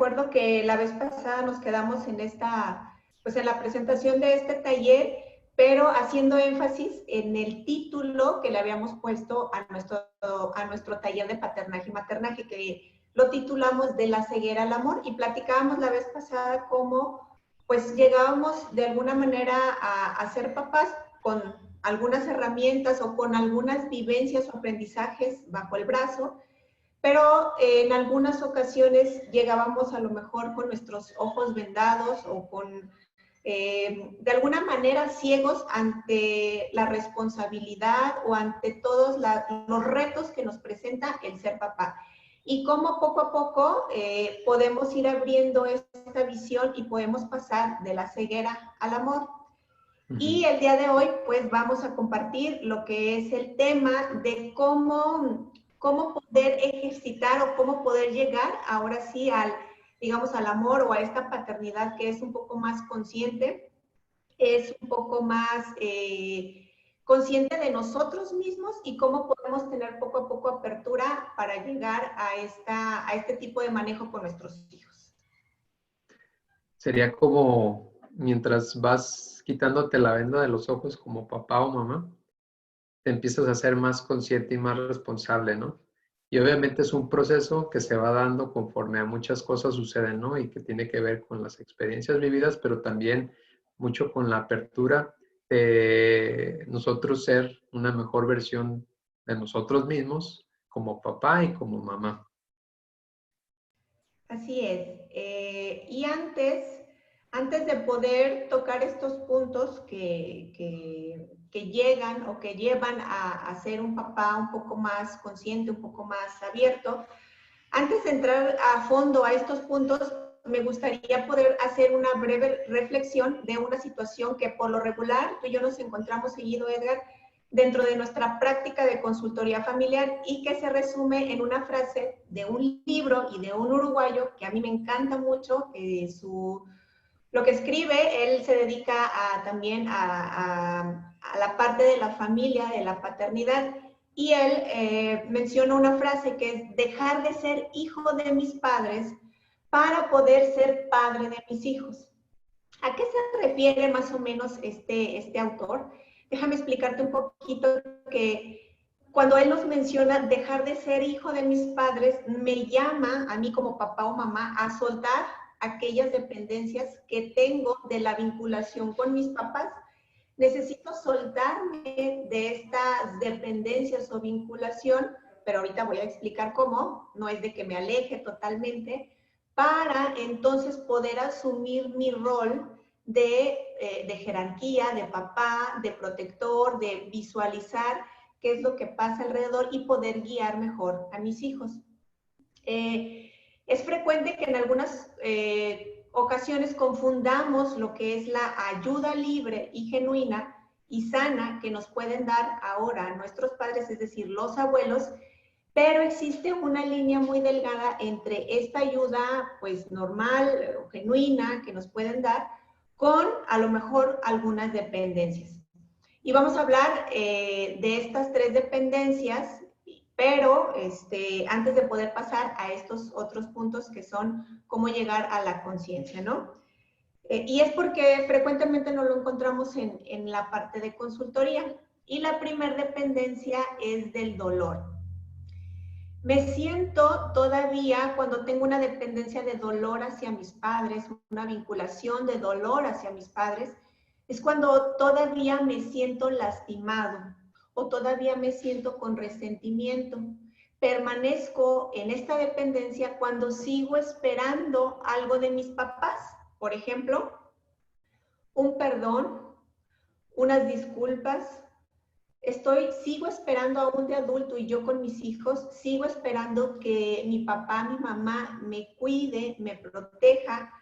recuerdo que la vez pasada nos quedamos en pues en la presentación de este taller, pero haciendo énfasis en el título que le habíamos puesto a nuestro taller de paternaje y maternaje, que lo titulamos De la ceguera al amor, y platicábamos la vez pasada cómo pues llegábamos de alguna manera a ser papás con algunas herramientas o con algunas vivencias o aprendizajes bajo el brazo, pero en algunas ocasiones llegábamos a lo mejor con nuestros ojos vendados o con, de alguna manera, ciegos ante la responsabilidad o ante todos los retos que nos presenta el ser papá. Y cómo poco a poco podemos ir abriendo esta visión y podemos pasar de la ceguera al amor. Y el día de hoy, pues vamos a compartir lo que es el tema de cómo poder ejercitar o cómo poder llegar ahora sí digamos, al amor o a esta paternidad que es un poco más consciente, es un poco más consciente de nosotros mismos y cómo podemos tener poco a poco apertura para llegar a este tipo de manejo con nuestros hijos. Sería como mientras vas quitándote la venda de los ojos como papá o mamá, te empiezas a ser más consciente y más responsable, ¿no? Y obviamente es un proceso que se va dando conforme a muchas cosas suceden, ¿no? Y que tiene que ver con las experiencias vividas, pero también mucho con la apertura de nosotros ser una mejor versión de nosotros mismos como papá y como mamá. Así es. Y antes de poder tocar estos puntos que llegan o que llevan a ser un papá un poco más consciente, un poco más abierto, antes de entrar a fondo a estos puntos, me gustaría poder hacer una breve reflexión de una situación que por lo regular tú y yo nos encontramos seguido, Edgar, dentro de nuestra práctica de consultoría familiar y que se resume en una frase de un libro y de un uruguayo que a mí me encanta mucho, lo que escribe. Él se dedica también a la parte de la familia, de la paternidad, y él menciona una frase que es dejar de ser hijo de mis padres para poder ser padre de mis hijos. ¿A qué se refiere más o menos este autor? Déjame explicarte un poquito que cuando él nos menciona dejar de ser hijo de mis padres, me llama a mí como papá o mamá a soltar aquellas dependencias que tengo de la vinculación con mis papás. Necesito soltarme de estas dependencias o vinculación, pero ahorita voy a explicar cómo, no es de que me aleje totalmente, para entonces poder asumir mi rol de jerarquía, de papá, de protector, de visualizar qué es lo que pasa alrededor y poder guiar mejor a mis hijos. Es frecuente que en algunas ocasiones confundamos lo que es la ayuda libre y genuina y sana que nos pueden dar ahora nuestros padres, es decir, los abuelos, pero existe una línea muy delgada entre esta ayuda pues normal o genuina que nos pueden dar con a lo mejor algunas dependencias. Y vamos a hablar de estas tres dependencias, pero antes de poder pasar a estos otros puntos que son cómo llegar a la conciencia, ¿no? Y es porque frecuentemente no lo encontramos en la parte de consultoría. Y la primera dependencia es del dolor. Me siento todavía cuando tengo una dependencia de dolor hacia mis padres, una vinculación de dolor hacia mis padres, es cuando todavía me siento lastimado o todavía me siento con resentimiento. Permanezco en esta dependencia cuando sigo esperando algo de mis papás. Por ejemplo, un perdón, unas disculpas. Sigo esperando aún de adulto y yo con mis hijos, sigo esperando que mi papá, mi mamá me cuide, me proteja,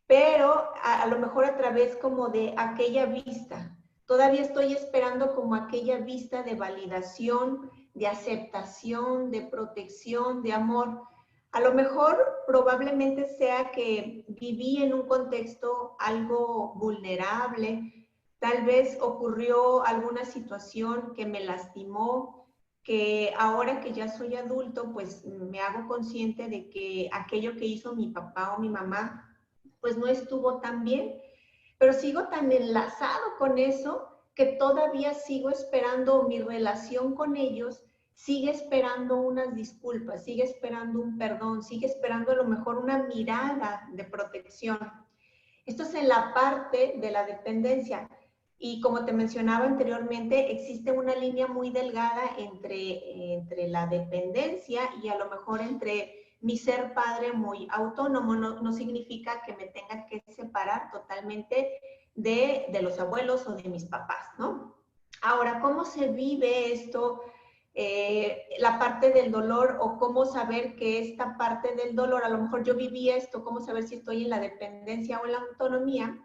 pero a lo mejor a través como de aquella vista. Todavía estoy esperando como aquella vista de validación, de aceptación, de protección, de amor. A lo mejor probablemente sea que viví en un contexto algo vulnerable, tal vez ocurrió alguna situación que me lastimó, que ahora que ya soy adulto, pues me hago consciente de que aquello que hizo mi papá o mi mamá, pues no estuvo tan bien, pero sigo tan enlazado con eso que todavía sigo esperando mi relación con ellos, sigue esperando unas disculpas, sigue esperando un perdón, sigue esperando a lo mejor una mirada de protección. Esto es en la parte de la dependencia. Y como te mencionaba anteriormente, existe una línea muy delgada entre la dependencia y a lo mejor entre mi ser padre muy autónomo. No significa que me tenga que separar totalmente de los abuelos o de mis papás, ¿no? Ahora, ¿cómo se vive esto? La parte del dolor o cómo saber que esta parte del dolor, a lo mejor yo viví esto, cómo saber si estoy en la dependencia o en la autonomía.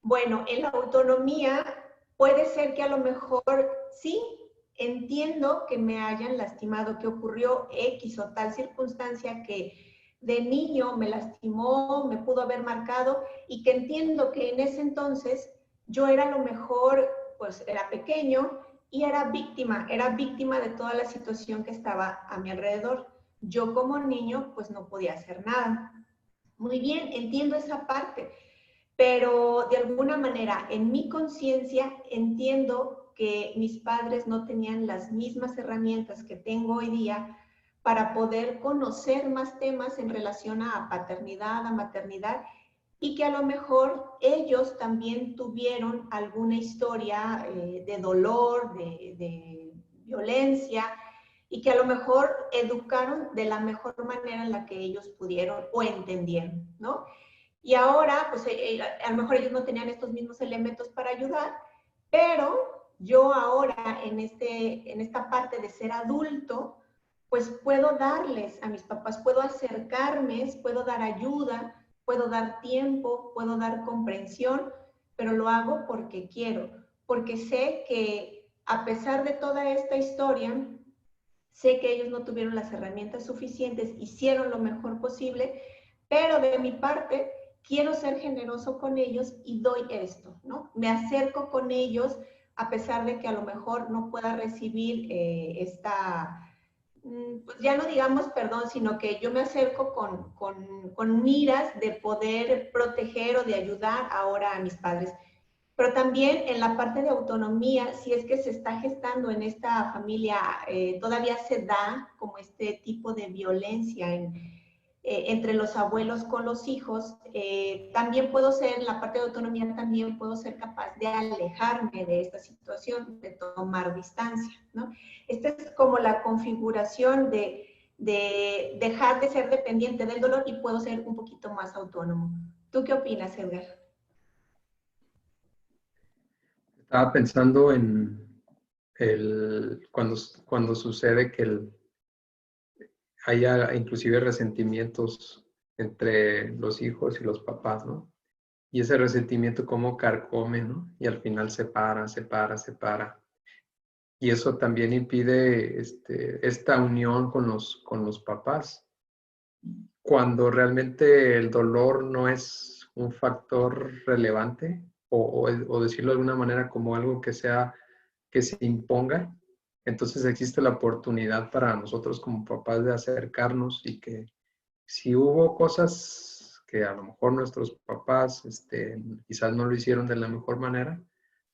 Bueno, en la autonomía puede ser que a lo mejor sí entiendo que me hayan lastimado, que ocurrió X o tal circunstancia que de niño me lastimó, me pudo haber marcado y que entiendo que en ese entonces yo era a lo mejor, pues era pequeño y era víctima de toda la situación que estaba a mi alrededor. Yo como niño pues no podía hacer nada. Muy bien, entiendo esa parte, pero de alguna manera en mi conciencia entiendo que mis padres no tenían las mismas herramientas que tengo hoy día para poder conocer más temas en relación a paternidad, a maternidad, y que a lo mejor ellos también tuvieron alguna historia de dolor, de violencia, y que a lo mejor educaron de la mejor manera en la que ellos pudieron o entendieron, ¿no? Y ahora, pues a lo mejor ellos no tenían estos mismos elementos para ayudar, pero yo ahora en esta parte de ser adulto, pues puedo darles a mis papás, puedo acercarme, puedo dar ayuda, puedo dar tiempo, puedo dar comprensión, pero lo hago porque quiero, porque sé que a pesar de toda esta historia, sé que ellos no tuvieron las herramientas suficientes, hicieron lo mejor posible, pero de mi parte quiero ser generoso con ellos y doy esto, ¿no? Me acerco con ellos a pesar de que a lo mejor no pueda recibir pues ya no digamos perdón, sino que yo me acerco con miras de poder proteger o de ayudar ahora a mis padres. Pero también en la parte de autonomía, si es que se está gestando en esta familia, todavía se da como este tipo de violencia entre los abuelos con los hijos, también puedo ser, en la parte de autonomía también puedo ser capaz de alejarme de esta situación, de tomar distancia, ¿no? Esta es como la configuración de dejar de ser dependiente del dolor y puedo ser un poquito más autónomo. ¿Tú qué opinas, Edgar? Estaba pensando en cuando sucede que haya inclusive resentimientos entre los hijos y los papás, ¿no? Y ese resentimiento como carcome, ¿no? Y al final separa. Y eso también impide esta unión con los papás. Cuando realmente el dolor no es un factor relevante, o decirlo de alguna manera como algo que se imponga, entonces existe la oportunidad para nosotros como papás de acercarnos y que si hubo cosas que a lo mejor nuestros papás quizás no lo hicieron de la mejor manera,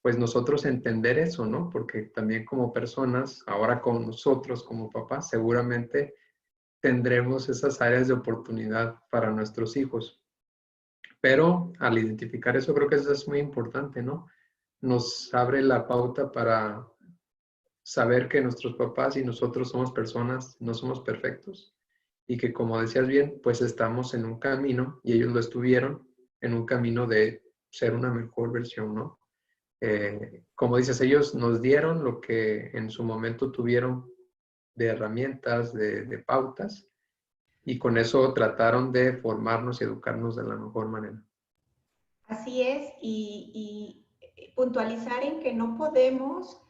pues nosotros entender eso, ¿no? Porque también como personas, ahora con nosotros como papás, seguramente tendremos esas áreas de oportunidad para nuestros hijos. Pero al identificar eso, creo que eso es muy importante, ¿no? Nos abre la pauta para saber que nuestros papás y nosotros somos personas, no somos perfectos y que como decías bien, pues estamos en un camino y ellos lo estuvieron en un camino de ser una mejor versión, ¿no? Como dices, ellos nos dieron lo que en su momento tuvieron de herramientas, de pautas, y con eso trataron de formarnos y educarnos de la mejor manera. Así es, y puntualizar en que no podemos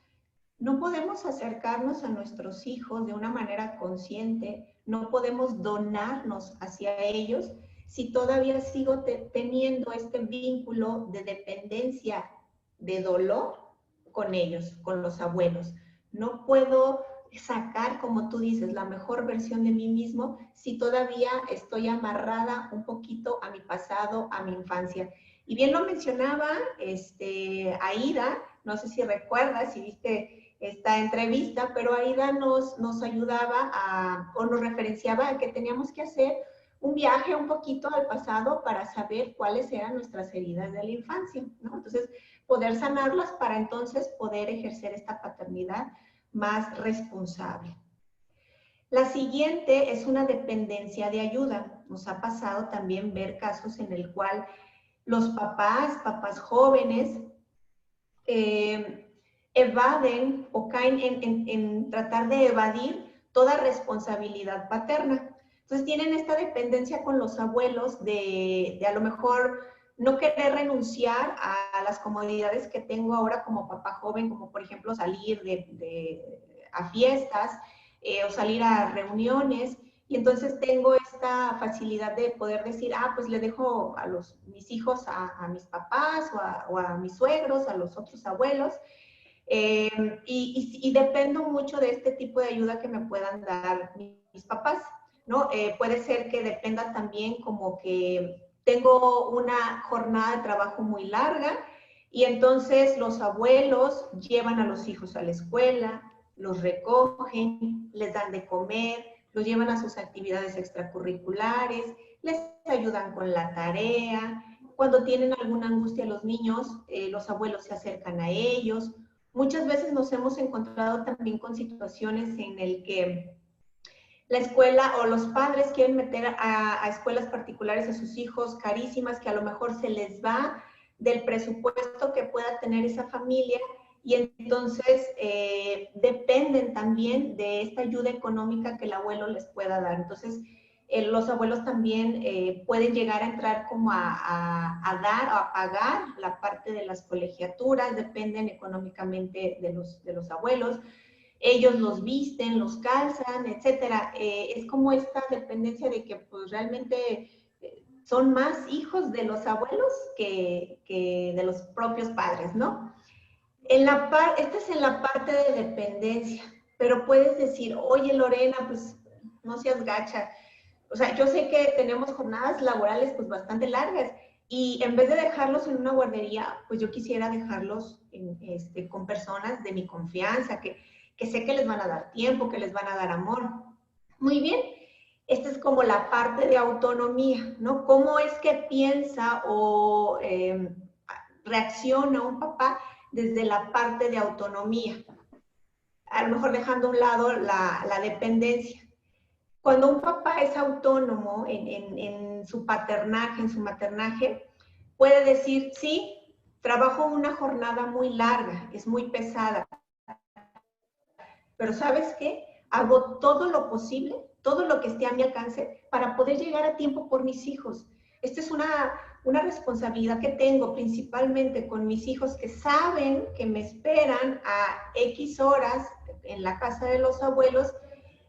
acercarnos a nuestros hijos de una manera consciente, no podemos donarnos hacia ellos si todavía sigo teniendo este vínculo de dependencia, de dolor con ellos, con los abuelos. No puedo sacar, como tú dices, la mejor versión de mí mismo si todavía estoy amarrada un poquito a mi pasado, a mi infancia. Y bien lo mencionaba Aida, no sé si recuerdas, si viste esta entrevista, pero Aida nos ayudaba o nos referenciaba a que teníamos que hacer un viaje un poquito al pasado para saber cuáles eran nuestras heridas de la infancia, ¿no? Entonces, poder sanarlas para entonces poder ejercer esta paternidad más responsable. La siguiente es una dependencia de ayuda. Nos ha pasado también ver casos en el cual los papás jóvenes, evaden o caen en tratar de evadir toda responsabilidad paterna. Entonces tienen esta dependencia con los abuelos de a lo mejor no querer renunciar a las comodidades que tengo ahora como papá joven, como por ejemplo salir a fiestas o salir a reuniones. Y entonces tengo esta facilidad de poder decir, pues le dejo a mis hijos a mis papás o a mis suegros, a los otros abuelos, y dependo mucho de este tipo de ayuda que me puedan dar mis papás, ¿no? Puede ser que dependa también como que tengo una jornada de trabajo muy larga y entonces los abuelos llevan a los hijos a la escuela, los recogen, les dan de comer, los llevan a sus actividades extracurriculares, les ayudan con la tarea. Cuando tienen alguna angustia los niños, los abuelos se acercan a ellos. Muchas veces nos hemos encontrado también con situaciones en el que la escuela o los padres quieren meter a escuelas particulares a sus hijos carísimas que a lo mejor se les va del presupuesto que pueda tener esa familia y entonces dependen también de esta ayuda económica que el abuelo les pueda dar. Entonces, los abuelos también pueden llegar a entrar como a dar o a pagar la parte de las colegiaturas, dependen económicamente de los abuelos. Ellos los visten, los calzan, etcétera. Es como esta dependencia de que pues realmente son más hijos de los abuelos que de los propios padres, ¿no? Esta es en la parte de dependencia, pero puedes decir, oye Lorena, pues no seas gacha. O sea, yo sé que tenemos jornadas laborales pues bastante largas y en vez de dejarlos en una guardería, pues yo quisiera dejarlos con personas de mi confianza, que sé que les van a dar tiempo, que les van a dar amor. Muy bien, esta es como la parte de autonomía, ¿no? ¿Cómo es que piensa o reacciona un papá desde la parte de autonomía? A lo mejor dejando a un lado la dependencia. Cuando un papá es autónomo en su paternaje, en su maternaje, puede decir, sí, trabajo una jornada muy larga, es muy pesada, pero ¿sabes qué? Hago todo lo posible, todo lo que esté a mi alcance para poder llegar a tiempo por mis hijos. Esta es una responsabilidad que tengo principalmente con mis hijos que saben que me esperan a X horas en la casa de los abuelos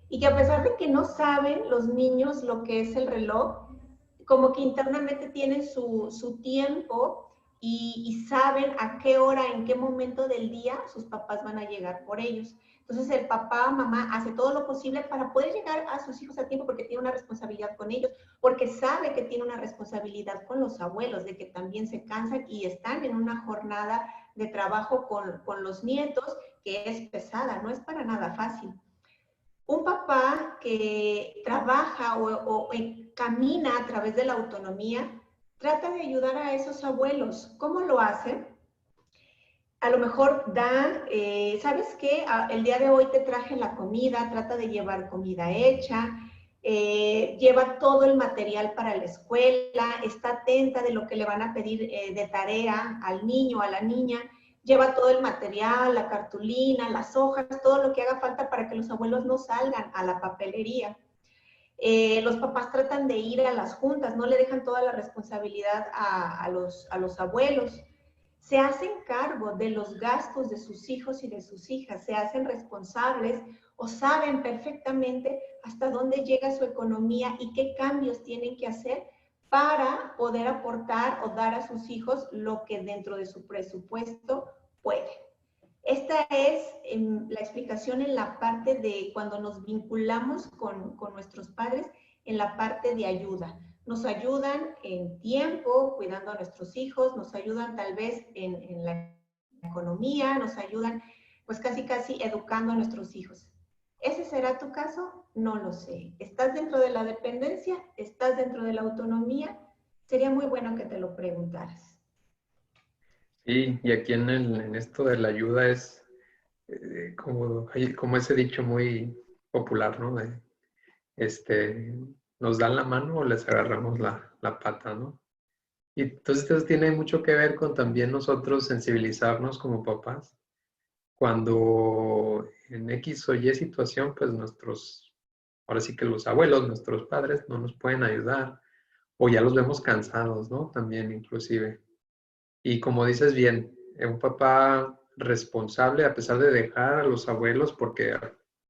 y que a pesar de que no saben los niños lo que es el reloj, como que internamente tienen su tiempo y saben a qué hora, en qué momento del día sus papás van a llegar por ellos. Entonces el papá, mamá hace todo lo posible para poder llegar a sus hijos a tiempo porque tiene una responsabilidad con ellos, porque sabe que tiene una responsabilidad con los abuelos, de que también se cansan y están en una jornada de trabajo con los nietos que es pesada, no es para nada fácil. Un papá que trabaja o camina a través de la autonomía, trata de ayudar a esos abuelos. ¿Cómo lo hace? A lo mejor ¿sabes qué? El día de hoy te traje la comida, trata de llevar comida hecha, lleva todo el material para la escuela, está atenta de lo que le van a pedir de tarea al niño, a la niña, lleva todo el material, la cartulina, las hojas, todo lo que haga falta para que los abuelos no salgan a la papelería. Los papás tratan de ir a las juntas, no le dejan toda la responsabilidad a los abuelos. Se hacen cargo de los gastos de sus hijos y de sus hijas, se hacen responsables o saben perfectamente hasta dónde llega su economía y qué cambios tienen que hacer para poder aportar o dar a sus hijos lo que dentro de su presupuesto puede. Esta es la explicación en la parte de cuando nos vinculamos con nuestros padres, en la parte de ayuda. Nos ayudan en tiempo, cuidando a nuestros hijos, nos ayudan tal vez en la economía, nos ayudan pues casi educando a nuestros hijos. ¿Ese será tu caso? No lo sé. ¿Estás dentro de la dependencia? ¿Estás dentro de la autonomía? Sería muy bueno que te lo preguntaras. Sí, y aquí en esto de la ayuda es como ese dicho muy popular, ¿no? Este, nos dan la mano o les agarramos la pata, ¿no? Y entonces eso tiene mucho que ver con también nosotros sensibilizarnos como papás. Cuando en X o Y situación, pues ahora sí que los abuelos, nuestros padres, no nos pueden ayudar o ya los vemos cansados, ¿no? También inclusive. Y como dices bien, un papá responsable, a pesar de dejar a los abuelos, porque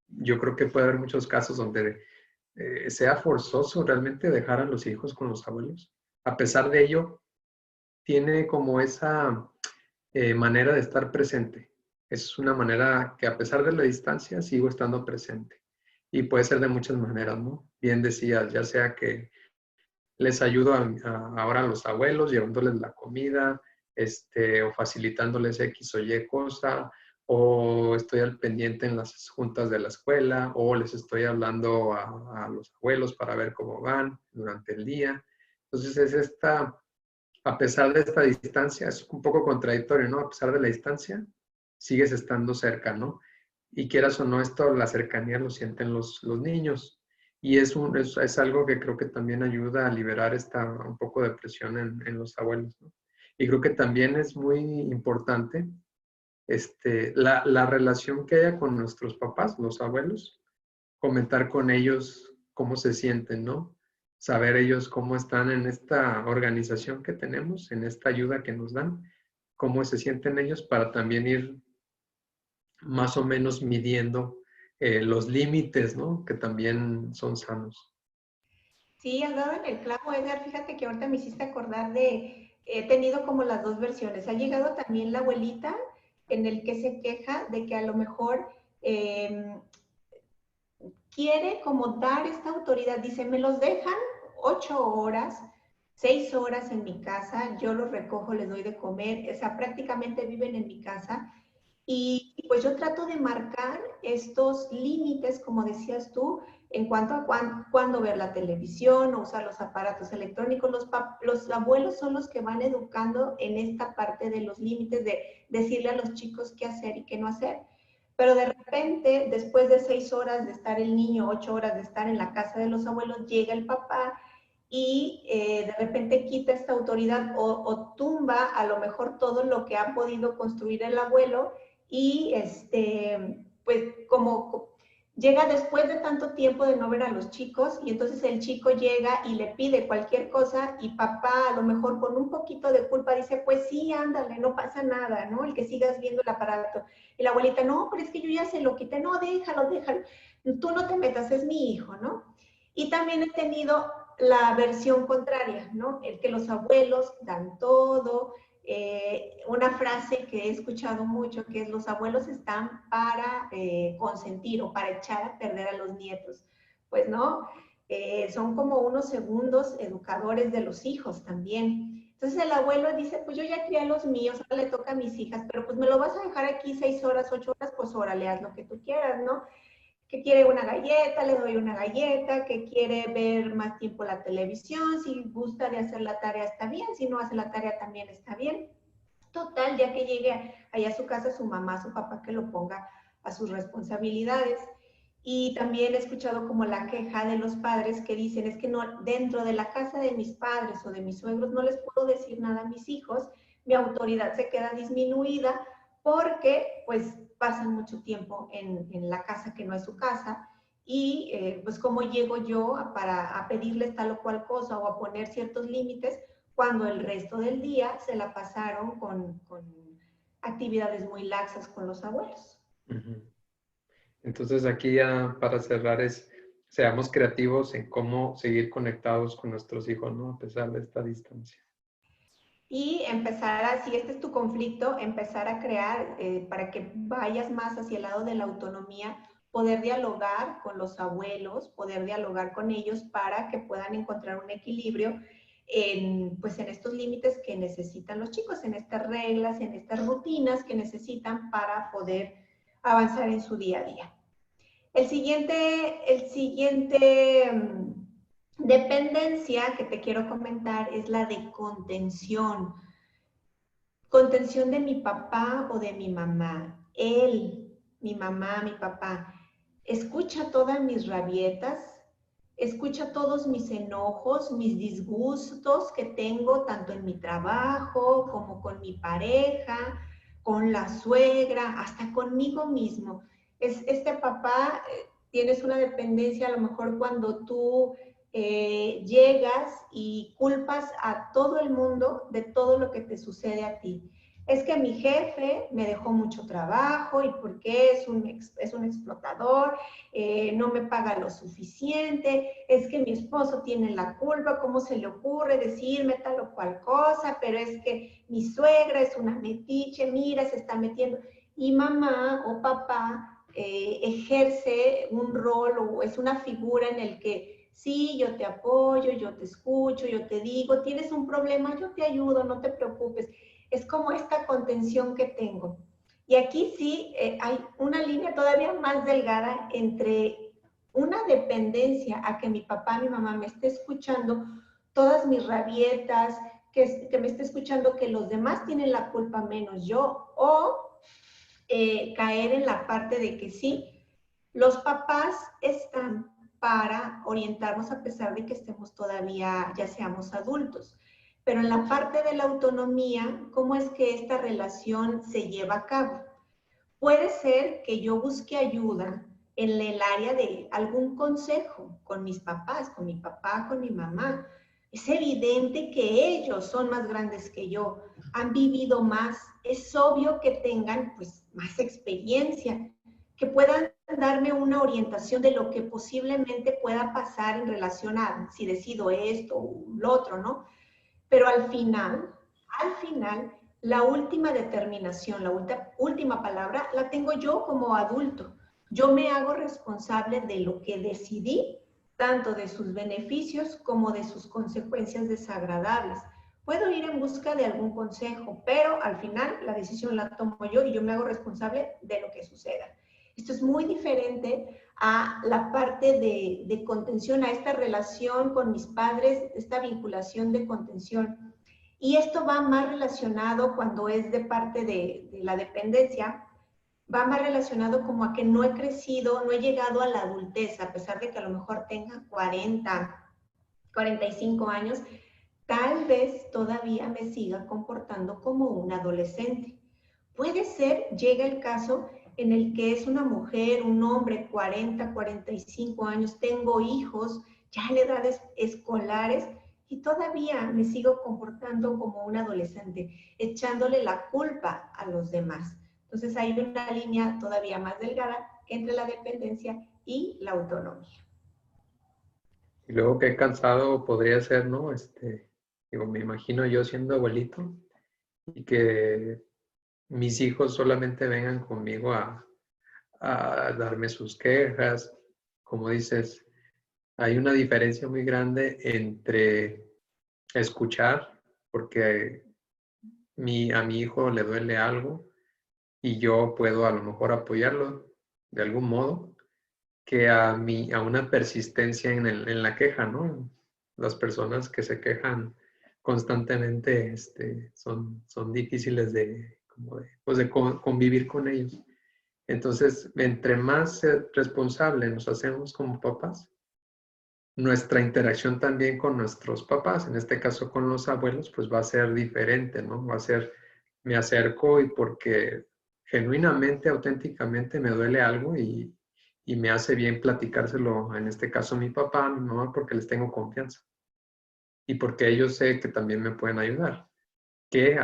yo creo que puede haber muchos casos donde sea forzoso realmente dejar a los hijos con los abuelos. A pesar de ello, tiene como esa manera de estar presente. Es una manera que a pesar de la distancia sigo estando presente. Y puede ser de muchas maneras, ¿no? Bien decías, ya sea que les ayudo ahora a los abuelos llevándoles la comida, o facilitándoles X o Y cosa, o estoy al pendiente en las juntas de la escuela, o les estoy hablando a los abuelos para ver cómo van durante el día. Entonces a pesar de esta distancia, es un poco contradictorio, ¿no? A pesar de la distancia, sigues estando cerca, ¿no? Y quieras o no, esto, la cercanía lo sienten los niños. Y es algo que creo que también ayuda a liberar un poco de presión en los abuelos, ¿no? Y creo que también es muy importante la relación que haya con nuestros papás, los abuelos, comentar con ellos cómo se sienten, ¿no? Saber ellos cómo están en esta organización que tenemos, en esta ayuda que nos dan, cómo se sienten ellos para también ir más o menos midiendo los límites, ¿no? Que también son sanos. Sí, has dado en el clavo, Edgar. Fíjate que ahorita me hiciste acordar de, he tenido como las dos versiones. Ha llegado también la abuelita en el que se queja de que a lo mejor quiere como dar esta autoridad. Dice, me los dejan 8 horas, 6 horas en mi casa, yo los recojo, les doy de comer, o sea, prácticamente viven en mi casa. Y pues yo trato de marcar estos límites, como decías tú, en cuanto a cuándo ver la televisión o usar los aparatos electrónicos. Los abuelos son los que van educando en esta parte de los límites, de decirle a los chicos qué hacer y qué no hacer. Pero de repente, después de 6 horas de estar el niño, 8 horas de estar en la casa de los abuelos, llega el papá y de repente quita esta autoridad o tumba a lo mejor todo lo que ha podido construir el abuelo y pues como llega después de tanto tiempo de no ver a los chicos y entonces el chico llega y le pide cualquier cosa y papá a lo mejor con un poquito de culpa dice, pues sí, ándale, no pasa nada, ¿no? El que sigas viendo el aparato. Y la abuelita, no, pero es que yo ya se lo quité, no, déjalo, tú no te metas, es mi hijo, ¿no? Y también he tenido la versión contraria, ¿no? El que los abuelos dan todo, una frase que he escuchado mucho, que es los abuelos están para consentir o para echar a perder a los nietos. Pues no, son como unos segundos educadores de los hijos también. Entonces el abuelo dice, pues yo ya crié a los míos, ahora le toca a mis hijas, pero pues me lo vas a dejar aquí 6 horas, 8 horas, pues órale, haz lo que tú quieras, ¿no? Que quiere una galleta, le doy una galleta, que quiere ver más tiempo la televisión, si gusta de hacer la tarea está bien, si no hace la tarea también está bien. Total, ya que llegue allá a su casa, su mamá, su papá, que lo ponga a sus responsabilidades. Y también he escuchado como la queja de los padres que dicen, es que no, dentro de la casa de mis padres o de mis suegros no les puedo decir nada a mis hijos, mi autoridad se queda disminuida porque pues pasan mucho tiempo en la casa que no es su casa y pues cómo llego yo a pedirles tal o cual cosa o a poner ciertos límites cuando el resto del día se la pasaron con actividades muy laxas con los abuelos. Ujú. Entonces aquí ya para cerrar seamos creativos en cómo seguir conectados con nuestros hijos, ¿no? A pesar de esta distancia. y empezar a, si este es tu conflicto, empezar a crear para que vayas más hacia el lado de la autonomía, poder dialogar con los abuelos, poder dialogar con ellos para que puedan encontrar un equilibrio pues en estos límites que necesitan los chicos, en estas reglas, en estas rutinas que necesitan para poder avanzar en su día a día. El siguiente dependencia que te quiero comentar es la de contención. Contención de mi papá o de mi mamá. Él, mi mamá, mi papá, escucha todas mis rabietas, escucha todos mis enojos, mis disgustos que tengo tanto en mi trabajo como con mi pareja, con la suegra, hasta conmigo mismo. Este papá, tienes una dependencia a lo mejor cuando tú llegas y culpas a todo el mundo de todo lo que te sucede a ti. Es que mi jefe me dejó mucho trabajo y porque es un explotador, no me paga lo suficiente, es que mi esposo tiene la culpa, ¿cómo se le ocurre decirme tal o cual cosa? Pero es que mi suegra es una metiche, mira, se está metiendo. Y mamá o papá ejerce un rol o es una figura en el que sí, yo te apoyo, yo te escucho, yo te digo, tienes un problema, yo te ayudo, no te preocupes. Es como esta contención que tengo. Y aquí sí hay una línea todavía más delgada entre una dependencia a que mi papá, mi mamá me esté escuchando todas mis rabietas, que me esté escuchando que los demás tienen la culpa menos yo, o caer en la parte de que sí, los papás están para orientarnos a pesar de que estemos todavía, ya seamos adultos. Pero en la parte de la autonomía, ¿cómo es que esta relación se lleva a cabo? Puede ser que yo busque ayuda en el área de algún consejo con mis papás, con mi papá, con mi mamá. Es evidente que ellos son más grandes que yo, han vivido más, es obvio que tengan pues más experiencia, que puedan darme una orientación de lo que posiblemente pueda pasar en relación a si decido esto o lo otro, ¿no? Pero al final, la última determinación, la última palabra, la tengo yo como adulto. Yo me hago responsable de lo que decidí, tanto de sus beneficios como de sus consecuencias desagradables. Puedo ir en busca de algún consejo, pero al final la decisión la tomo yo y yo me hago responsable de lo que suceda. Esto es muy diferente a la parte de contención, a esta relación con mis padres, esta vinculación de contención. Y esto va más relacionado cuando es de parte de la dependencia, va más relacionado como a que no he crecido, no he llegado a la adultez, a pesar de que a lo mejor tenga 45 años, tal vez todavía me siga comportando como un adolescente. Puede ser, llega el caso en el que es una mujer, un hombre, 45 años, tengo hijos, ya en edades escolares, y todavía me sigo comportando como un adolescente, echándole la culpa a los demás. Entonces hay una línea todavía más delgada entre la dependencia y la autonomía. Y luego qué cansado podría ser, ¿no? Digo, me imagino yo siendo abuelito y que mis hijos solamente vengan conmigo a darme sus quejas. Como dices, hay una diferencia muy grande entre escuchar, porque a mi hijo le duele algo y yo puedo a lo mejor apoyarlo de algún modo, que a una persistencia en la queja, ¿no? Las personas que se quejan constantemente son difíciles pues de convivir con ellos. Entonces, entre más responsables nos hacemos como papás, nuestra interacción también con nuestros papás, en este caso con los abuelos, pues va a ser diferente, ¿no? Va a ser, me acerco y porque genuinamente, auténticamente me duele algo y me hace bien platicárselo, en este caso a mi papá, a mi mamá, porque les tengo confianza y porque ellos sé que también me pueden ayudar, que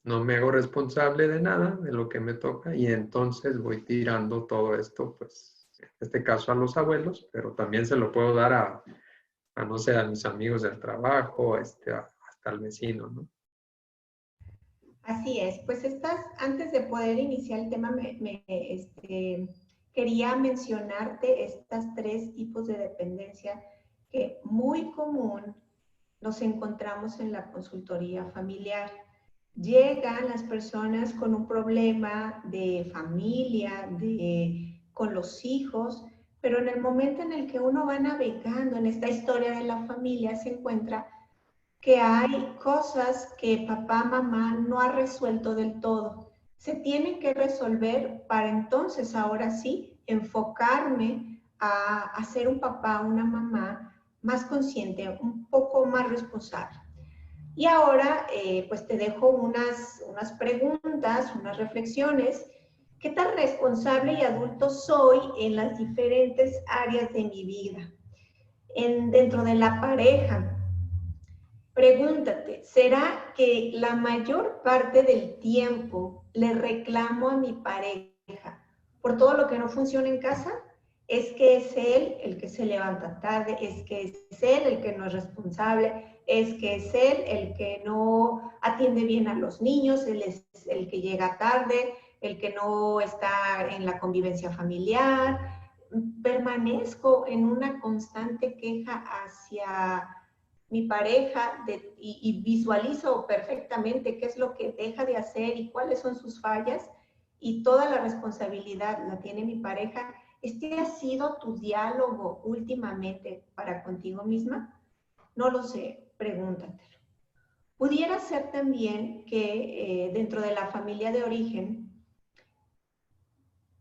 no me hago responsable de nada, de lo que me toca, y entonces voy tirando todo esto, pues, en este caso a los abuelos, pero también se lo puedo dar no sé, a mis amigos del trabajo, hasta al vecino, ¿no? Así es, pues antes de poder iniciar el tema, quería mencionarte estas 3 tipos de dependencia que muy común nos encontramos en la consultoría familiar. Llegan las personas con un problema de familia, con los hijos, pero en el momento en el que uno va navegando en esta historia de la familia, se encuentra que hay cosas que papá, mamá no ha resuelto del todo. Se tienen que resolver para entonces, ahora sí, enfocarme a ser un papá, una mamá más consciente, un poco más responsable. Y ahora, pues te dejo unas preguntas, unas reflexiones. ¿Qué tan responsable y adulto soy en las diferentes áreas de mi vida? Dentro de la pareja, pregúntate, ¿será que la mayor parte del tiempo le reclamo a mi pareja por todo lo que no funciona en casa? ¿Es que es él el que se levanta tarde? ¿Es que es él el que no es responsable? ¿Es que es él el que no atiende bien a los niños? ¿Él es el que llega tarde? ¿El que no está en la convivencia familiar? Permanezco en una constante queja hacia mi pareja y visualizo perfectamente qué es lo que deja de hacer y cuáles son sus fallas, y toda la responsabilidad la tiene mi pareja. ¿Este ha sido tu diálogo últimamente para contigo misma? No lo sé, pregúntatelo. Pudiera ser también que dentro de la familia de origen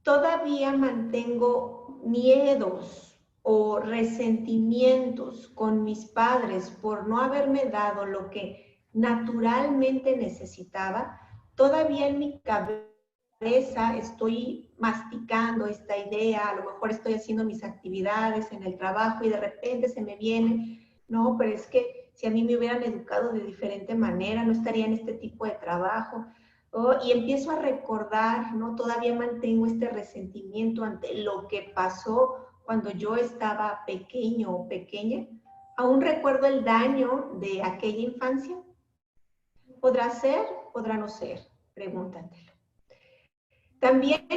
todavía mantengo miedos o resentimientos con mis padres por no haberme dado lo que naturalmente necesitaba. Todavía en mi cabeza estoy masticando esta idea, a lo mejor estoy haciendo mis actividades en el trabajo y de repente se me viene, no, pero es que si a mí me hubieran educado de diferente manera, no estaría en este tipo de trabajo. Y empiezo a recordar, ¿no? Todavía mantengo este resentimiento ante lo que pasó cuando yo estaba pequeño o pequeña. Aún recuerdo el daño de aquella infancia. ¿Podrá ser? ¿Podrá no ser? Pregúntatelo. También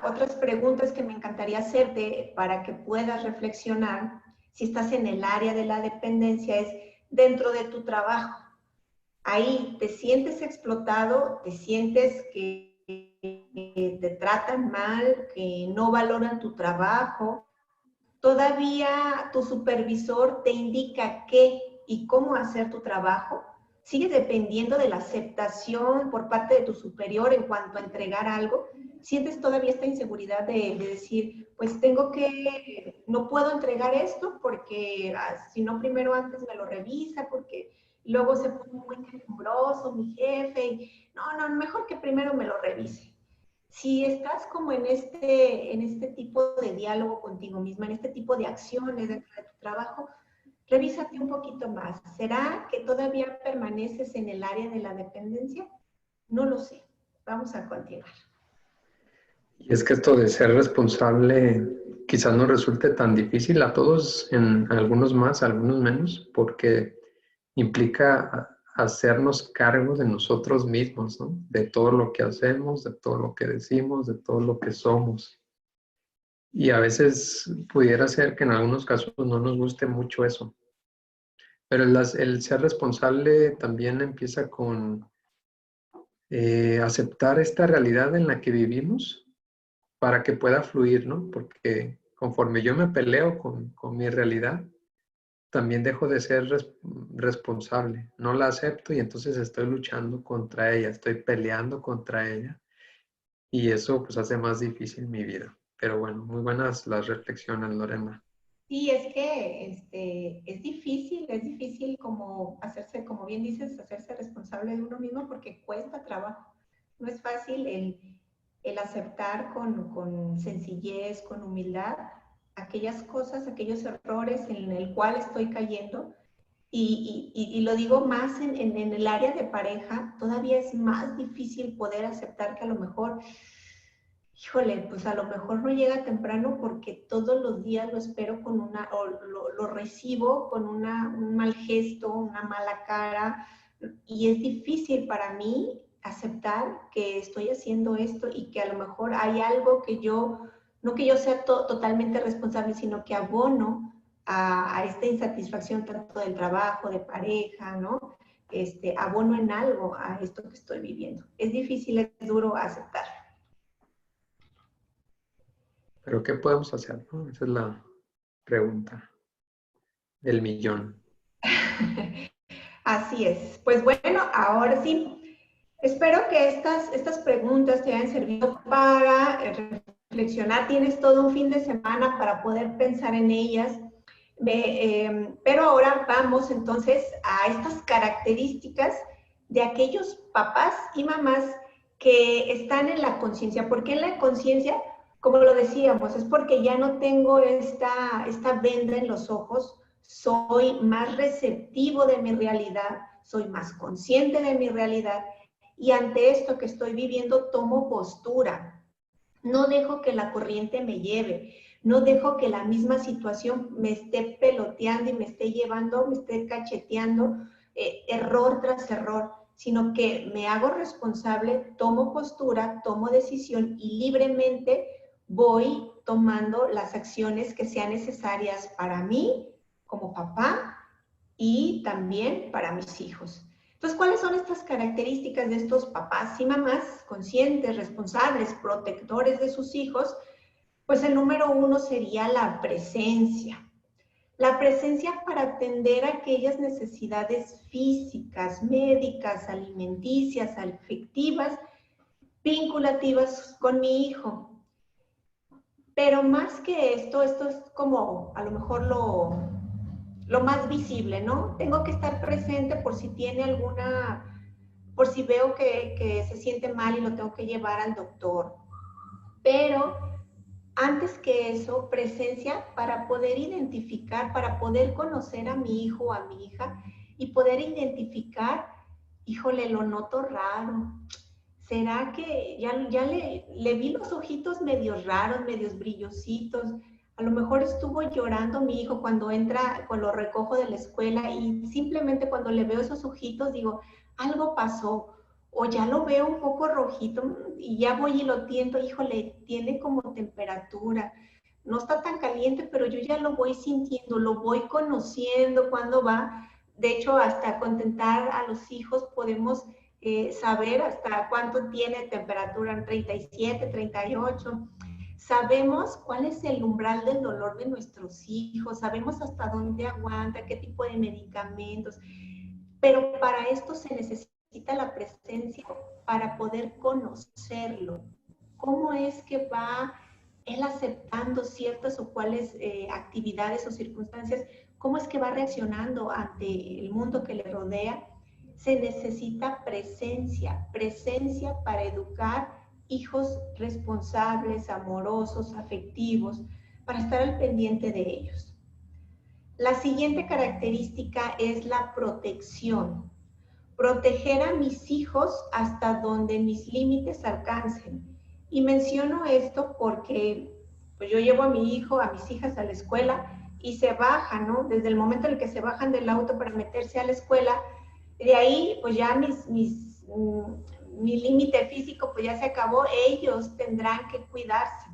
otras preguntas que me encantaría hacerte para que puedas reflexionar, si estás en el área de la dependencia, es dentro de tu trabajo. Ahí te sientes explotado, te sientes que te tratan mal, que no valoran tu trabajo. Todavía tu supervisor te indica qué y cómo hacer tu trabajo. Sigues dependiendo de la aceptación por parte de tu superior en cuanto a entregar algo. Sientes todavía esta inseguridad de decir, pues no puedo entregar esto porque si no primero antes me lo revisa, porque luego se pone muy quejumbroso mi jefe, y no, mejor que primero me lo revise. Si estás como en este tipo de diálogo contigo misma, en este tipo de acciones dentro de tu trabajo, revísate un poquito más. ¿Será que todavía permaneces en el área de la dependencia? No lo sé. Vamos a continuar. Y es que esto de ser responsable quizás no resulte tan difícil a todos, en algunos más, algunos menos, porque implica hacernos cargo de nosotros mismos, ¿no? De todo lo que hacemos, de todo lo que decimos, de todo lo que somos. Y a veces pudiera ser que en algunos casos no nos guste mucho eso. Pero el ser responsable también empieza con aceptar esta realidad en la que vivimos para que pueda fluir, ¿no? Porque conforme yo me peleo con mi realidad, también dejo de ser responsable, no la acepto y entonces estoy luchando contra ella, estoy peleando contra ella y eso pues hace más difícil mi vida. Pero bueno, muy buenas las reflexiones, Lorena. Sí, es que es difícil como hacerse, como bien dices, hacerse responsable de uno mismo porque cuesta trabajo. No es fácil el aceptar con sencillez, con humildad, aquellas cosas, aquellos errores en el cual estoy cayendo. Y lo digo más en el área de pareja, todavía es más difícil poder aceptar que a lo mejor híjole, pues a lo mejor no llega temprano porque todos los días lo espero con o lo recibo con un mal gesto, una mala cara, y es difícil para mí aceptar que estoy haciendo esto y que a lo mejor hay algo que yo, no que yo sea totalmente responsable, sino que abono a esta insatisfacción tanto del trabajo, de pareja, ¿no? Abono en algo a esto que estoy viviendo. Es difícil, es duro aceptar. Pero ¿qué podemos hacer, no? Esa es la pregunta del millón. Así es. Pues bueno, ahora sí, espero que estas preguntas te hayan servido para reflexionar. Tienes todo un fin de semana para poder pensar en ellas. Pero ahora vamos entonces a estas características de aquellos papás y mamás que están en la conciencia. ¿Por qué en la conciencia? Como lo decíamos, es porque ya no tengo esta venda en los ojos, soy más receptivo de mi realidad, soy más consciente de mi realidad y ante esto que estoy viviendo tomo postura. No dejo que la corriente me lleve, no dejo que la misma situación me esté peloteando y me esté llevando, me esté cacheteando error tras error, sino que me hago responsable, tomo postura, tomo decisión y libremente voy tomando las acciones que sean necesarias para mí como papá y también para mis hijos. Entonces, ¿cuáles son estas características de estos papás y mamás conscientes, responsables, protectores de sus hijos? Pues el número uno sería la presencia. La presencia para atender aquellas necesidades físicas, médicas, alimenticias, afectivas, vinculativas con mi hijo. Pero más que esto es como a lo mejor lo más visible, ¿no? Tengo que estar presente por si tiene por si veo que se siente mal y lo tengo que llevar al doctor. Pero antes que eso, presencia para poder identificar, para poder conocer a mi hijo o a mi hija y poder identificar, híjole, lo noto raro. ¿Será que ya le vi los ojitos medios raros, medios brillositos? A lo mejor estuvo llorando mi hijo cuando lo recojo de la escuela y simplemente cuando le veo esos ojitos digo, algo pasó. O ya lo veo un poco rojito y ya voy y lo tiento, híjole, tiene como temperatura. No está tan caliente, pero yo ya lo voy sintiendo, lo voy conociendo cuando va. De hecho, hasta contentar a los hijos podemos saber hasta cuánto tiene temperatura, en 37, 38. Sabemos cuál es el umbral del dolor de nuestros hijos, sabemos hasta dónde aguanta, qué tipo de medicamentos, pero para esto se necesita la presencia para poder conocerlo. ¿Cómo es que va él aceptando ciertas o cuáles actividades o circunstancias? ¿Cómo es que va reaccionando ante el mundo que le rodea? Se necesita presencia, presencia para educar hijos responsables, amorosos, afectivos, para estar al pendiente de ellos. La siguiente característica es la protección. Proteger a mis hijos hasta donde mis límites alcancen. Y menciono esto porque pues yo llevo a mi hijo, a mis hijas a la escuela y se bajan, ¿no? Desde el momento en el que se bajan del auto para meterse a la escuela, de ahí pues ya mi límite físico pues ya se acabó, ellos tendrán que cuidarse.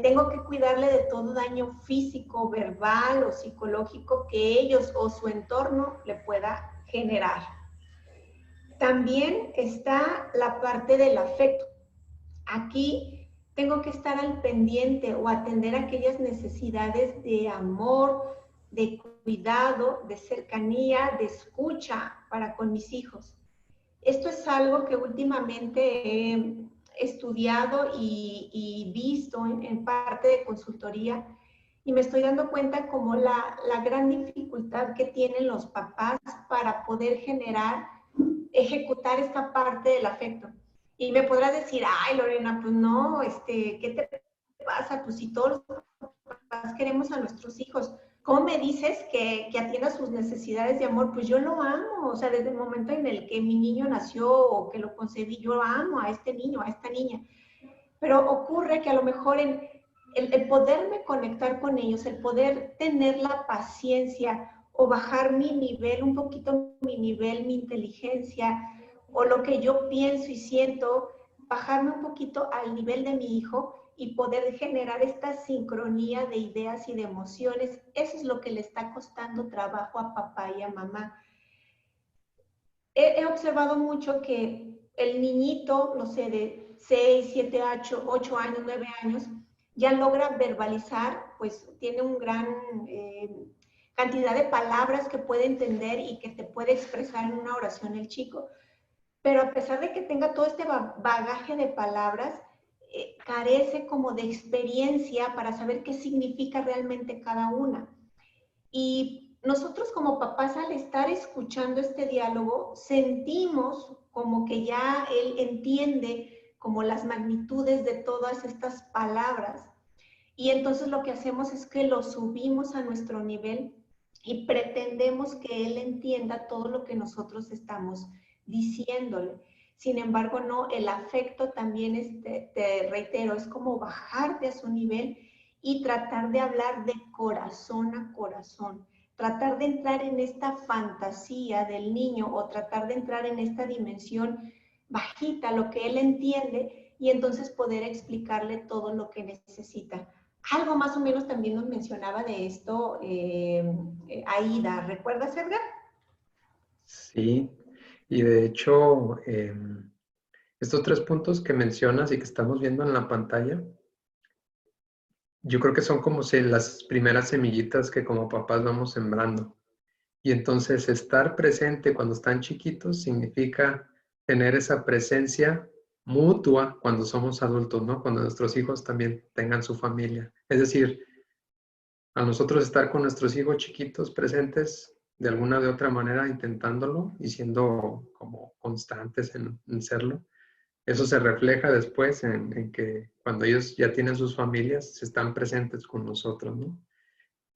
Tengo que cuidarle de todo daño físico, verbal o psicológico que ellos o su entorno le pueda generar. También está la parte del afecto. Aquí tengo que estar al pendiente o atender aquellas necesidades de amor, de cuidado, de cercanía, de escucha para con mis hijos. Esto es algo que últimamente he estudiado y visto en parte de consultoría y me estoy dando cuenta como la gran dificultad que tienen los papás para poder ejecutar esta parte del afecto. Y me podrás decir, ay Lorena, pues no, ¿qué te pasa? Pues si todos los papás queremos a nuestros hijos, ¿cómo me dices que atienda sus necesidades de amor? Pues yo lo amo, o sea, desde el momento en el que mi niño nació o que lo concebí, yo amo a este niño, a esta niña. Pero ocurre que a lo mejor el poderme conectar con ellos, el poder tener la paciencia o bajar mi nivel, un poquito mi nivel, mi inteligencia, o lo que yo pienso y siento, bajarme un poquito al nivel de mi hijo y poder generar esta sincronía de ideas y de emociones, eso es lo que le está costando trabajo a papá y a mamá. He observado mucho que el niñito, no sé, de 6, 7, 8 años, 9 años, ya logra verbalizar, pues tiene un gran cantidad de palabras que puede entender y que te puede expresar en una oración el chico. Pero a pesar de que tenga todo este bagaje de palabras, carece como de experiencia para saber qué significa realmente cada una. Y nosotros como papás, al estar escuchando este diálogo, sentimos como que ya él entiende como las magnitudes de todas estas palabras. Y entonces lo que hacemos es que lo subimos a nuestro nivel y pretendemos que él entienda todo lo que nosotros estamos diciéndole. Sin embargo, no, el afecto también, te reitero, es como bajarte a su nivel y tratar de hablar de corazón a corazón, tratar de entrar en esta fantasía del niño o tratar de entrar en esta dimensión bajita, lo que él entiende, y entonces poder explicarle todo lo que necesita. Algo más o menos también nos mencionaba de esto Aida, ¿recuerdas, Edgar? Sí, y de hecho, estos 3 puntos que mencionas y que estamos viendo en la pantalla, yo creo que son como si las primeras semillitas que como papás vamos sembrando. Y entonces estar presente cuando están chiquitos significa tener esa presencia mutua cuando somos adultos, ¿no? Cuando nuestros hijos también tengan su familia. Es decir, a nosotros estar con nuestros hijos chiquitos presentes de alguna de otra manera, intentándolo y siendo como constantes en serlo. Eso se refleja después en que cuando ellos ya tienen sus familias, se están presentes con nosotros, ¿no?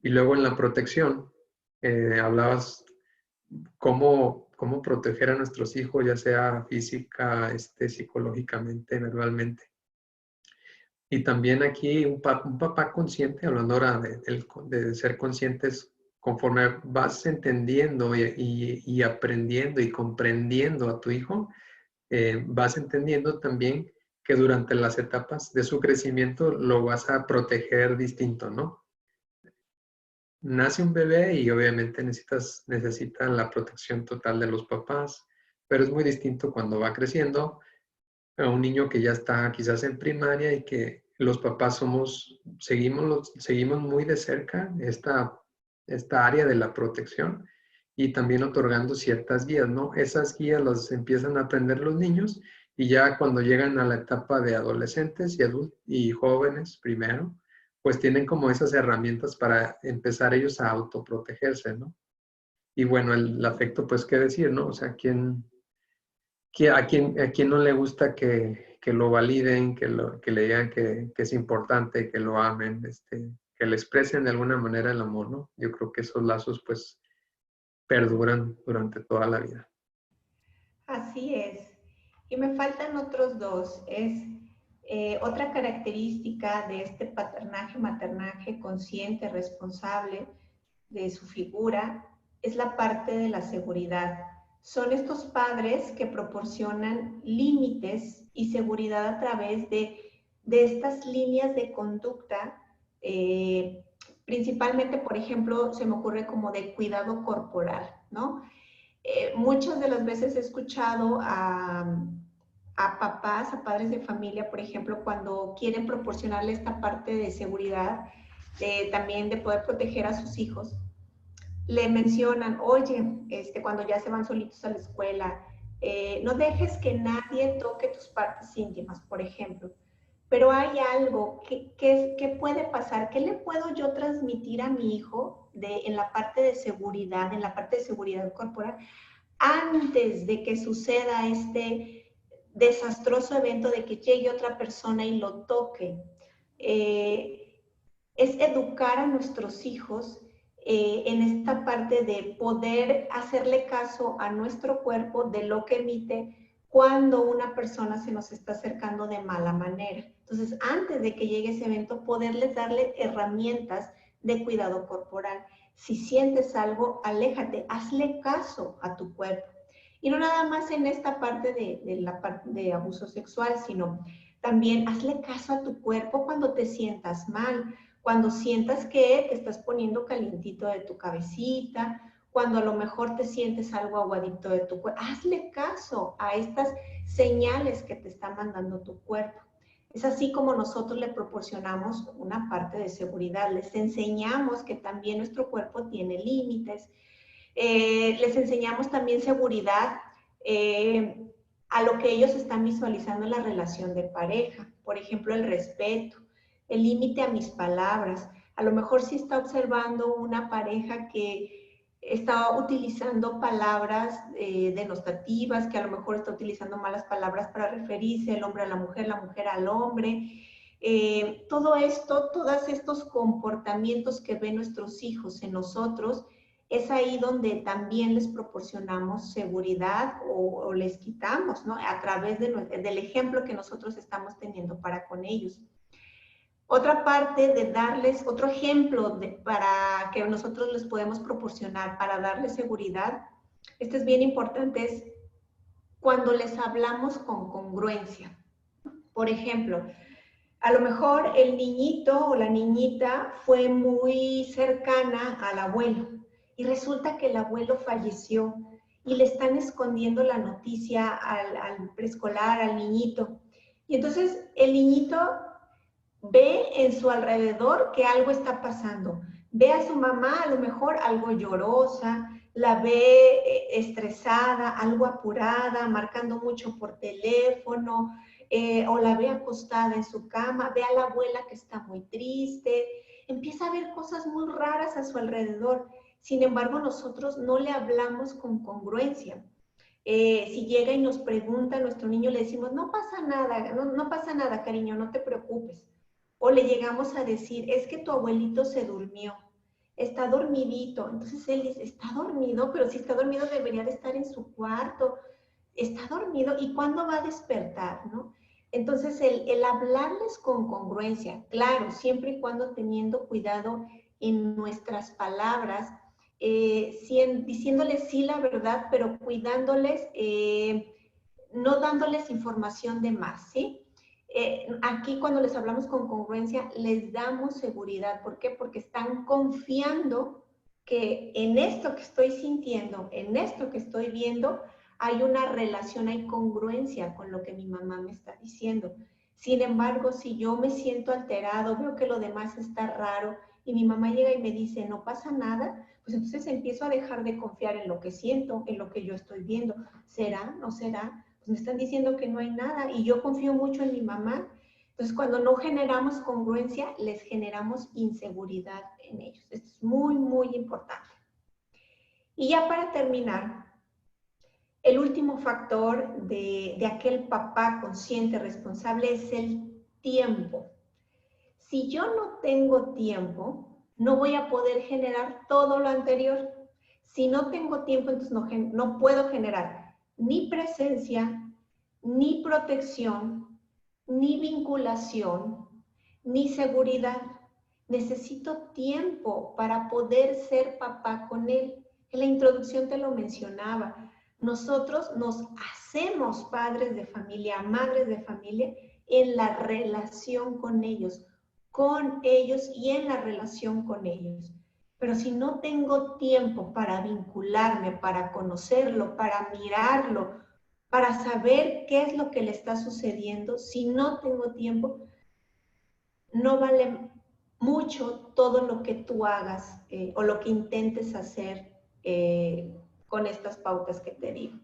Y luego en la protección, hablabas cómo proteger a nuestros hijos, ya sea física, psicológicamente, verbalmente. Y también aquí un papá consciente, hablando ahora de ser conscientes, conforme vas entendiendo y aprendiendo y comprendiendo a tu hijo, vas entendiendo también que durante las etapas de su crecimiento lo vas a proteger distinto, ¿no? Nace un bebé y obviamente necesitan la protección total de los papás, pero es muy distinto cuando va creciendo a un niño que ya está quizás en primaria y que los papás seguimos muy de cerca esta área de la protección y también otorgando ciertas guías, ¿no? Esas guías las empiezan a aprender los niños y ya cuando llegan a la etapa de adolescentes y jóvenes primero, pues tienen como esas herramientas para empezar ellos a autoprotegerse, ¿no? Y bueno, el afecto, pues, ¿qué decir, no? O sea, ¿a quién no le gusta que lo validen, que le digan que es importante, que lo amen, que le expresen de alguna manera el amor, ¿no? Yo creo que esos lazos, pues, perduran durante toda la vida. Así es. Y me faltan otros dos. Es otra característica de este paternaje, maternaje consciente, responsable de su figura, es la parte de la seguridad. Son estos padres que proporcionan límites y seguridad a través de estas líneas de conducta, principalmente, por ejemplo, se me ocurre como de cuidado corporal, ¿no? Muchas de las veces he escuchado a papás, a padres de familia, por ejemplo, cuando quieren proporcionarle esta parte de seguridad, también de poder proteger a sus hijos, le mencionan, oye, cuando ya se van solitos a la escuela, no dejes que nadie toque tus partes íntimas, por ejemplo. Pero hay algo que puede pasar, ¿qué le puedo yo transmitir a mi hijo en la parte de seguridad, en la parte de seguridad corporal, antes de que suceda este desastroso evento de que llegue otra persona y lo toque? Es educar a nuestros hijos en esta parte de poder hacerle caso a nuestro cuerpo, de lo que emite, cuando una persona se nos está acercando de mala manera. Entonces, antes de que llegue ese evento, poderles darle herramientas de cuidado corporal. Si sientes algo, aléjate, hazle caso a tu cuerpo. Y no nada más en esta parte la parte de abuso sexual, sino también hazle caso a tu cuerpo cuando te sientas mal, cuando sientas que te estás poniendo calientito de tu cabecita, cuando a lo mejor te sientes algo aguadito de tu cuerpo. Hazle caso a estas señales que te está mandando tu cuerpo. Es así como nosotros le proporcionamos una parte de seguridad. Les enseñamos que también nuestro cuerpo tiene límites. Les enseñamos también seguridad a lo que ellos están visualizando en la relación de pareja. Por ejemplo, el respeto, el límite a mis palabras. A lo mejor si está observando una pareja que está utilizando palabras denostativas, que a lo mejor está utilizando malas palabras para referirse el hombre a la mujer al hombre. Todo esto, todos estos comportamientos que ven nuestros hijos en nosotros, es ahí donde también les proporcionamos seguridad o les quitamos, ¿no? A través del ejemplo que nosotros estamos teniendo para con ellos. Otra parte de darles, otro ejemplo para que nosotros les podemos proporcionar para darles seguridad, este es bien importante, es cuando les hablamos con congruencia. Por ejemplo, a lo mejor el niñito o la niñita fue muy cercana al abuelo y resulta que el abuelo falleció y le están escondiendo la noticia al preescolar, al niñito. Y entonces el niñito ve en su alrededor que algo está pasando. Ve a su mamá a lo mejor algo llorosa, la ve estresada, algo apurada, marcando mucho por teléfono, o la ve acostada en su cama, ve a la abuela que está muy triste, empieza a ver cosas muy raras a su alrededor. Sin embargo, nosotros no le hablamos con congruencia. Si llega y nos pregunta a nuestro niño, le decimos, no pasa nada, no pasa nada, cariño, no te preocupes. O le llegamos a decir, es que tu abuelito se durmió, está dormidito. Entonces él dice, está dormido, pero si está dormido debería de estar en su cuarto. Está dormido, ¿y cuándo va a despertar, no? Entonces el hablarles con congruencia, claro, siempre y cuando teniendo cuidado en nuestras palabras, diciéndoles sí la verdad, pero cuidándoles, no dándoles información de más, ¿sí? Aquí cuando les hablamos con congruencia, les damos seguridad. ¿Por qué? Porque están confiando que en esto que estoy sintiendo, en esto que estoy viendo, hay una relación, hay congruencia con lo que mi mamá me está diciendo. Sin embargo, si yo me siento alterado, veo que lo demás está raro y mi mamá llega y me dice, no pasa nada, pues entonces empiezo a dejar de confiar en lo que siento, en lo que yo estoy viendo. ¿Será? ¿No será? Pues me están diciendo que no hay nada y yo confío mucho en mi mamá. Entonces, cuando no generamos congruencia, les generamos inseguridad en ellos. Esto es muy, muy importante. Y ya para terminar, el último factor de aquel papá consciente, responsable, es el tiempo. Si yo no tengo tiempo, no voy a poder generar todo lo anterior. Si no tengo tiempo, entonces no puedo generar ni presencia, ni protección, ni vinculación, ni seguridad. Necesito tiempo para poder ser papá con él. En la introducción te lo mencionaba. Nosotros nos hacemos padres de familia, madres de familia, en la relación con ellos y en la relación con ellos. Pero si no tengo tiempo para vincularme, para conocerlo, para mirarlo, para saber qué es lo que le está sucediendo, si no tengo tiempo, no vale mucho todo lo que tú hagas o lo que intentes hacer con estas pautas que te digo.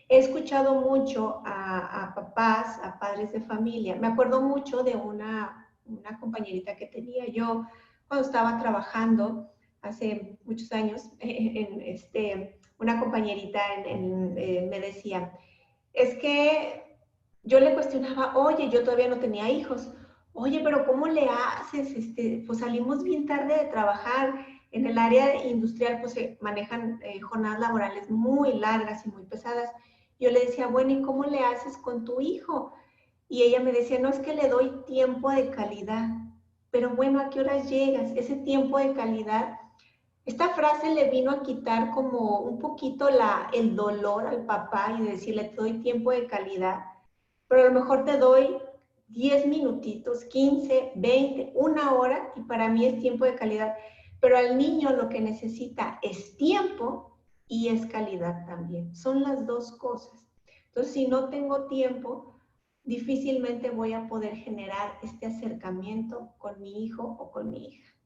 He escuchado mucho a papás, a padres de familia. Me acuerdo mucho de una compañerita que tenía yo cuando estaba trabajando hace muchos años. Una compañerita me decía, es que yo le cuestionaba, oye, yo todavía no tenía hijos. Oye, pero ¿cómo le haces? Pues salimos bien tarde de trabajar. En el área industrial pues se manejan jornadas laborales muy largas y muy pesadas. Yo le decía, bueno, ¿y cómo le haces con tu hijo? Y ella me decía, no, es que le doy tiempo de calidad. Pero bueno, ¿a qué horas llegas? Ese tiempo de calidad. Esta frase le vino a quitar como un poquito el dolor al papá y decirle, te doy tiempo de calidad, pero a lo mejor te doy 10 minutitos, 15, 20, una hora, y para mí es tiempo de calidad. Pero al niño lo que necesita es tiempo y es calidad también. Son las dos cosas. Entonces, si no tengo tiempo, difícilmente voy a poder generar este acercamiento con mi hijo o con mi hija.